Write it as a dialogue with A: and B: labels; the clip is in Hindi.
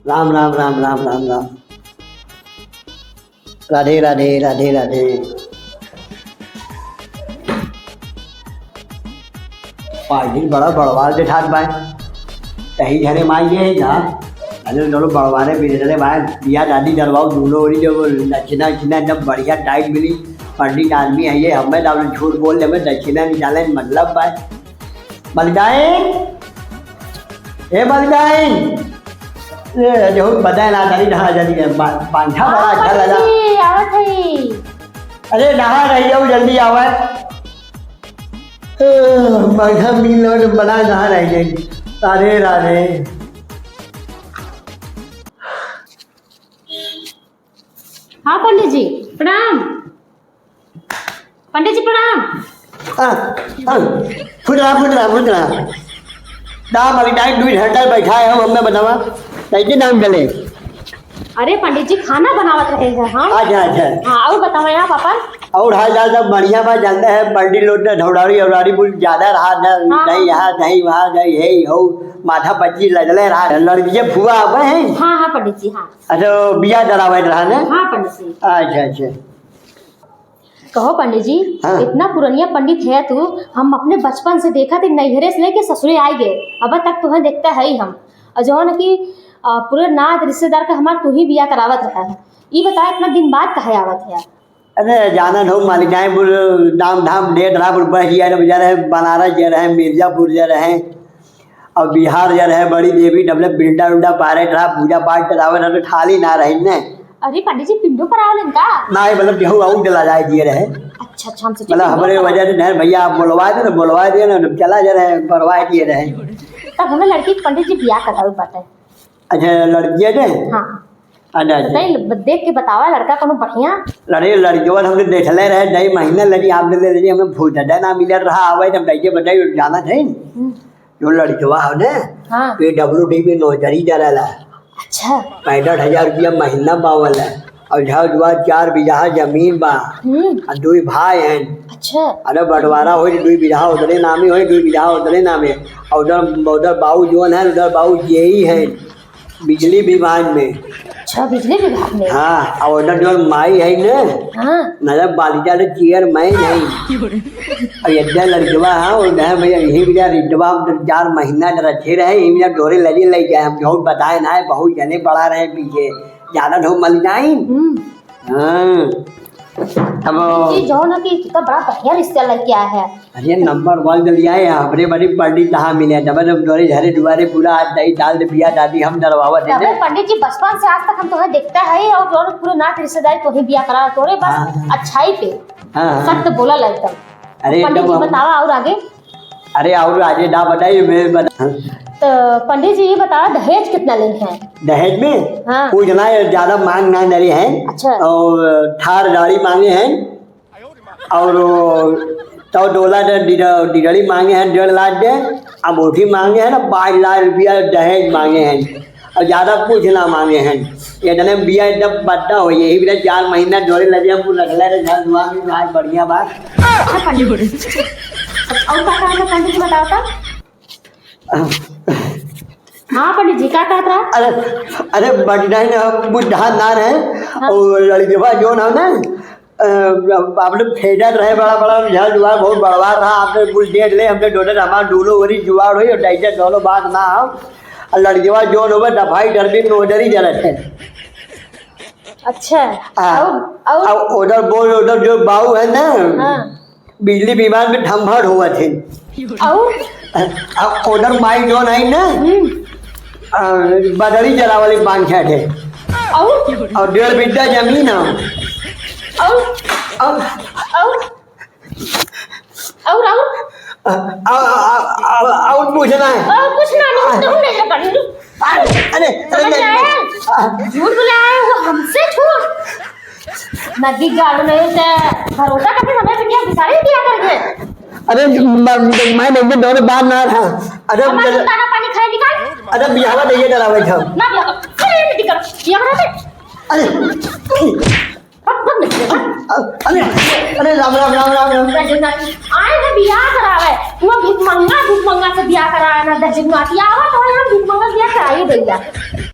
A: राम राम राम राम राम राम। राधे राधे राधे राधे। पार्टी बड़ा बड़वार के ठाक बाय कहीं घरे माई है जहाँ अरे दोनों बड़वारे बिजरे बाय बिया दादी दरवाओ दोनों ओरी जो दक्षिणा दक्षिणा एकदम बढ़िया टाइट मिली। पंडित आदमी है ये हमें तो झूठ बोल दे दक्षिणा निकाले मतलब बाय बलदाइन ए बलदाइन जो बताए ना तारी नहा जल्दी पांठा बड़ा अच्छा लगा। अरे नहा रही जाओ जल्दी आवा मघा मिल बना नहा रही जाएगी। राधे राधे।
B: हाँ पंडित जी प्रणाम। पंडित जी प्रणाम।
A: फुटरा फुटरा फुटरा दाम अभी टाइम 2 घंटा बैठा है हम हमें बतावा कैसे नाम चले।
B: अरे पंडित जी खाना बनावत रहे हैं हम।
A: अच्छा अच्छा
B: हाँ और बताओ यहाँ पापा।
A: और हाल चाल सब बढ़िया बा जानते हैं पंडित लोग ने ढौड़ारी औड़ारी बुल ज्यादा रहा न नहीं यहाँ नहीं वहाँ नहीं है हो माथा पच्ची लजले रहा लड़की फुआ आवे हैं।
B: हाँ हाँ पंडित जी हाँ।
A: अच्छा बिया डरावे रहा ना।
B: हाँ पंडित जी।
A: अच्छा अच्छा
B: कहो पंडित जी
A: हाँ।
B: इतना पुरानिया पंडित है तू हम अपने बचपन से देखा थे नैहरे से लेके ससुरे आए गए अब तक तुम्हें देखता है ही हम और जो है कि पूरे नात रिश्तेदार का हमारा तू ही बिया करावत रहा है। ये बता इतना दिन बाद कहे आवत है।
A: अरे जाना हो मालिकाएं बुल दाम धाम डेढ़ रहा बस जा रहे बनारस जा रहे मिर्जापुर जा रहे और बिहार जा रहे बड़ी देवी डबले बिल्डा उल्डा पारे रहा पूजा पाठ करावे रहा तो खाली ना रही ने।
B: अरे पंडित जी पिंडो पर आवलन का
A: ना मतलब गेहूँ आऊ चला जाए दिए रहे।
B: अच्छा अच्छा हमसे
A: मतलब हमारे वजह से नहीं भैया आप बुलवा दिए ना चला जा रहे करवा दिए रहे।
B: तब हमें लड़की पंडित जी बिया करावे बाटे।
A: अच्छा लड़कियाँ ने
B: हाँ
A: अच्छा अच्छा
B: देख के बतावा लड़का कोनो बढ़िया।
A: लड़े लड़कियों हमने देखले रहे 2 महीने लगी आपने ले लीजिए हमें फूटा ना मिल रहा आवे तब दैजे बताइए जाना थे जो लड़कियों हो ने
B: हाँ
A: PWD में नौकरी करेला।
B: अच्छा
A: 65,000 रुपया महीना पावल है और झाड़ जुआ 4 बीघा जमीन बा और 2 भाई हैं।
B: अच्छा
A: अरे बंटवारा हो 2 बीघा उधरे नामे हो 2 बीघा उधरे नामे और उधर बाबू जोन है उधर बाबू यही है बिजली विभाग में।
B: अच्छा बिजली विभाग में।
A: हाँ और उधर जो माई है ना
B: हाँ
A: मतलब बालिका तो चेयरमैन नहीं और यद्दा लड़कवा है और भैया यही भैया रिटवा 4 महीना रखे रहे यही भैया डोरे लगे ले जाए हम बहुत बताए ना बहुत जने पड़ा रहे पीछे ज्यादा ढो मल जाए। हाँ अब
B: जो ना कि कितना बड़ा बढ़िया रिश्ता लेके आया है।
A: अरे नंबर 1 जल्दी आए हमरे बड़ी पंडित कहाँ मिले जब डोरे झरे दुआरे पूरा आज दही डाल दे बिया दादी हम डरवावा दे।
B: पंडित जी बचपन से आज तक हम तुम्हें देखता है और पूरे नात रिश्तेदारी तो ही बिया करा तोरे बस अच्छाई पे सख्त बोला लगता।
A: अरे
B: पंडित जी बतावा और आगे।
A: अरे और आगे ना बताइए मैं
B: तो पंडित जी ये बताओ दहेज कितना लेंगे हैं।
A: दहेज में
B: हाँ।
A: कुछ ना ज्यादा मांग ना डरी है।
B: अच्छा
A: और थार गाड़ी मांगे हैं और तो $1.5 मांगे हैं 1.5 लाख दे अंगूठी मांगे हैं ना 5 लाख रुपया दहेज मांगे हैं और ज्यादा कुछ ना मांगे हैं। इतने बिया एकदम बद्दा हो यही भी 4 महीना डोरे लगे हम रखले आज बढ़िया बात।
B: अच्छा पंडित और क्या कहा था पंडित जी बताओ तो। हाँ पंडित जी क्या कहता है।
A: अरे बुढ़ा ना रहे और लड़केवा जो ना आपने फेडर रहे बड़ा बड़ा झल जुआ बहुत बड़वा रहा आपने कुछ देख ले हमने डोडर हमारा डूलो वरी जुआड़ हुई और डाइजर दोनों बात ना हो और लड़केवा जो हो दफाई डरबी नोडर ही जरत है।
B: अच्छा
A: और उधर बोल उधर जो बाबू है ना बिजली विभाग में ठम्भर हुआ थे और उधर माई जो नहीं ना बदरी जला वाली 5-6 थे और 1.5 बिघा जमीन और पूछना है
B: कुछ नहीं
A: अरे
B: झूठ बुलाया वो हमसे झूठ नदी गाड़ो नहीं से भरोसा करके हमें बिटिया बिसारी दिया करके।
A: अरे मैं नहीं दोनों बात ना रहा। अरे
B: दाना पानी खाए निकाल।
A: अरे बिहावा नहीं डरावे था
B: ना बिया अरे बेटी कर बिया बना
A: अरे अरे राम राम राम राम राम
B: आए ना बिया करावे वो भिख मंगा से बिया कराया ना दहेज माटी आवा तो हम भिख मंगा बिया कराई भैया।